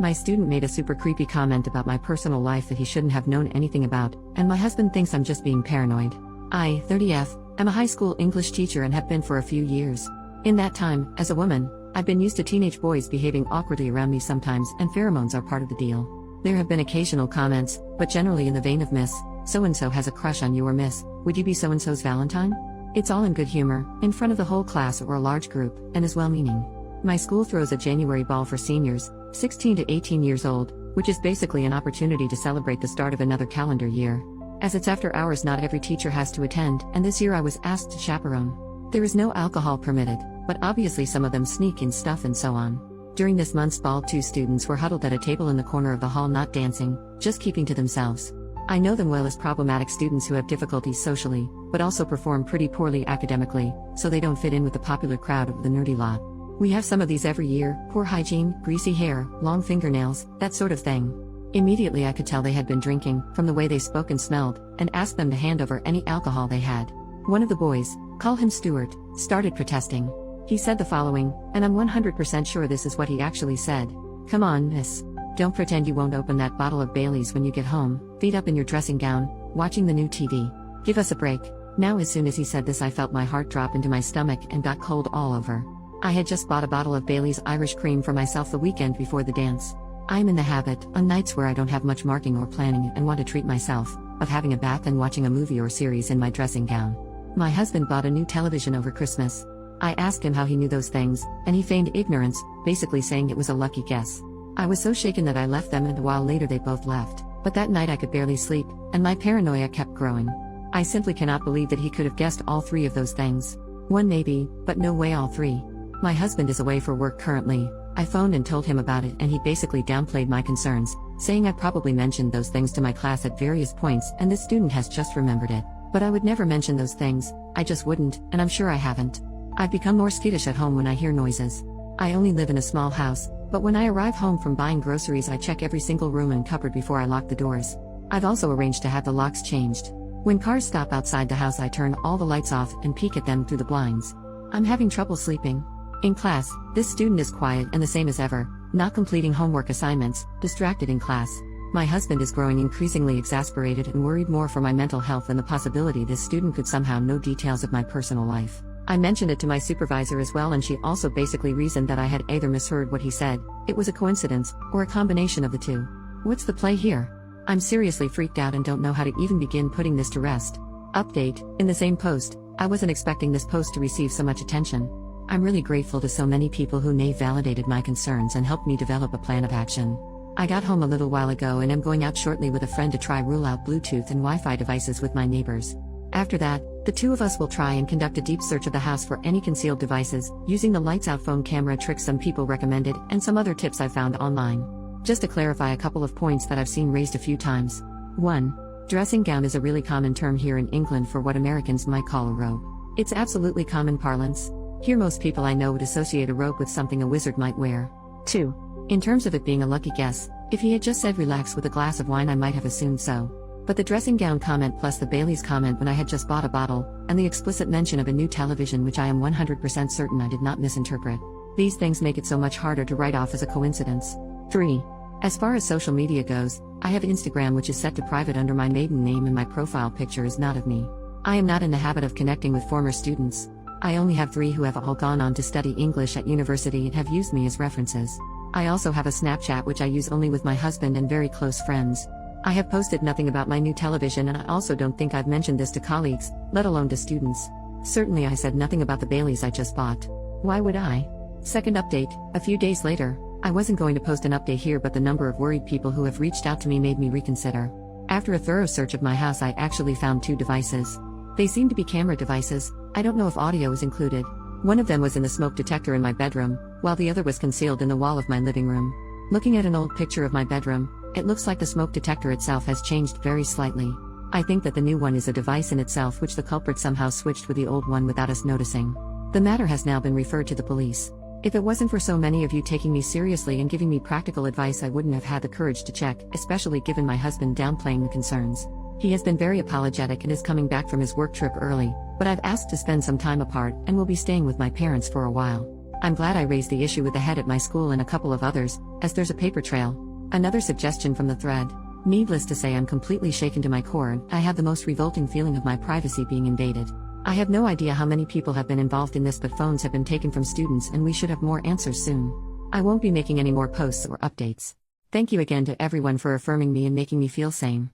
My student made a super creepy comment about my personal life that he shouldn't have known anything about, and my husband thinks I'm just being paranoid. I, 30F, am a high school English teacher and have been for a few years. In that time, as a woman, I've been used to teenage boys behaving awkwardly around me sometimes, and pheromones are part of the deal. There have been occasional comments, but generally in the vein of Miss, so-and-so has a crush on you, or Miss, would you be so-and-so's Valentine? It's all in good humor, in front of the whole class or a large group, and is well-meaning. My school throws a January ball for seniors, 16 to 18 years old, which is basically an opportunity to celebrate the start of another calendar year. As it's after hours, not every teacher has to attend, and this year I was asked to chaperone. There is no alcohol permitted, but obviously some of them sneak in stuff and so on. During this month's ball, 2 students were huddled at a table in the corner of the hall, not dancing, just keeping to themselves. I know them well as problematic students who have difficulties socially, but also perform pretty poorly academically, so they don't fit in with the popular crowd of the nerdy lot. We have some of these every year: poor hygiene, greasy hair, long fingernails, that sort of thing. Immediately I could tell they had been drinking, from the way they spoke and smelled, and asked them to hand over any alcohol they had. One of the boys, call him Stuart, started protesting. He said the following, and I'm 100% sure this is what he actually said. "Come on, miss. Don't pretend you won't open that bottle of Bailey's when you get home, feet up in your dressing gown, watching the new TV. Give us a break." Now, as soon as he said this, I felt my heart drop into my stomach and got cold all over. I had just bought a bottle of Bailey's Irish Cream for myself the weekend before the dance. I'm in the habit, on nights where I don't have much marking or planning and want to treat myself, of having a bath and watching a movie or series in my dressing gown. My husband bought a new television over Christmas. I asked him how he knew those things, and he feigned ignorance, basically saying it was a lucky guess. I was so shaken that I left them, and a while later they both left. But that night I could barely sleep, and my paranoia kept growing. I simply cannot believe that he could have guessed all 3 of those things. One maybe, but no way all 3. My husband is away for work currently. I phoned and told him about it, and he basically downplayed my concerns, saying I probably mentioned those things to my class at various points and this student has just remembered it. But I would never mention those things, I just wouldn't, and I'm sure I haven't. I've become more skittish at home when I hear noises. I only live in a small house, but when I arrive home from buying groceries I check every single room and cupboard before I lock the doors. I've also arranged to have the locks changed. When cars stop outside the house I turn all the lights off and peek at them through the blinds. I'm having trouble sleeping. In class, this student is quiet and the same as ever, not completing homework assignments, distracted in class. My husband is growing increasingly exasperated and worried more for my mental health and the possibility this student could somehow know details of my personal life. I mentioned it to my supervisor as well, and she also basically reasoned that I had either misheard what he said, it was a coincidence, or a combination of the 2. What's the play here? I'm seriously freaked out and don't know how to even begin putting this to rest. Update, in the same post, I wasn't expecting this post to receive so much attention. I'm really grateful to so many people who validated my concerns and helped me develop a plan of action. I got home a little while ago and am going out shortly with a friend to try rule out Bluetooth and Wi-Fi devices with my neighbors. After that, the 2 of us will try and conduct a deep search of the house for any concealed devices, using the lights out phone camera trick some people recommended and some other tips I found online. Just to clarify a couple of points that I've seen raised a few times. 1. Dressing gown is a really common term here in England for what Americans might call a robe. It's absolutely common parlance. Here most people I know would associate a robe with something a wizard might wear. 2. In terms of it being a lucky guess, if he had just said relax with a glass of wine I might have assumed so. But the dressing gown comment plus the Bailey's comment when I had just bought a bottle, and the explicit mention of a new television which I am 100% certain I did not misinterpret. These things make it so much harder to write off as a coincidence. 3. As far as social media goes, I have Instagram which is set to private under my maiden name and my profile picture is not of me. I am not in the habit of connecting with former students. I only have 3 who have all gone on to study English at university and have used me as references. I also have a Snapchat which I use only with my husband and very close friends. I have posted nothing about my new television, and I also don't think I've mentioned this to colleagues, let alone to students. Certainly I said nothing about the Baileys I just bought. Why would I? Second update, a few days later. I wasn't going to post an update here, but the number of worried people who have reached out to me made me reconsider. After a thorough search of my house I actually found 2 devices. They seem to be camera devices. I don't know if audio is included. One of them was in the smoke detector in my bedroom, while the other was concealed in the wall of my living room. Looking at an old picture of my bedroom, it looks like the smoke detector itself has changed very slightly. I think that the new one is a device in itself which the culprit somehow switched with the old one without us noticing. The matter has now been referred to the police. If it wasn't for so many of you taking me seriously and giving me practical advice, I wouldn't have had the courage to check, especially given my husband downplaying the concerns. He has been very apologetic and is coming back from his work trip early, but I've asked to spend some time apart and will be staying with my parents for a while. I'm glad I raised the issue with the head at my school and a couple of others, as there's a paper trail. Another suggestion from the thread. Needless to say, I'm completely shaken to my core and I have the most revolting feeling of my privacy being invaded. I have no idea how many people have been involved in this, but phones have been taken from students and we should have more answers soon. I won't be making any more posts or updates. Thank you again to everyone for affirming me and making me feel sane.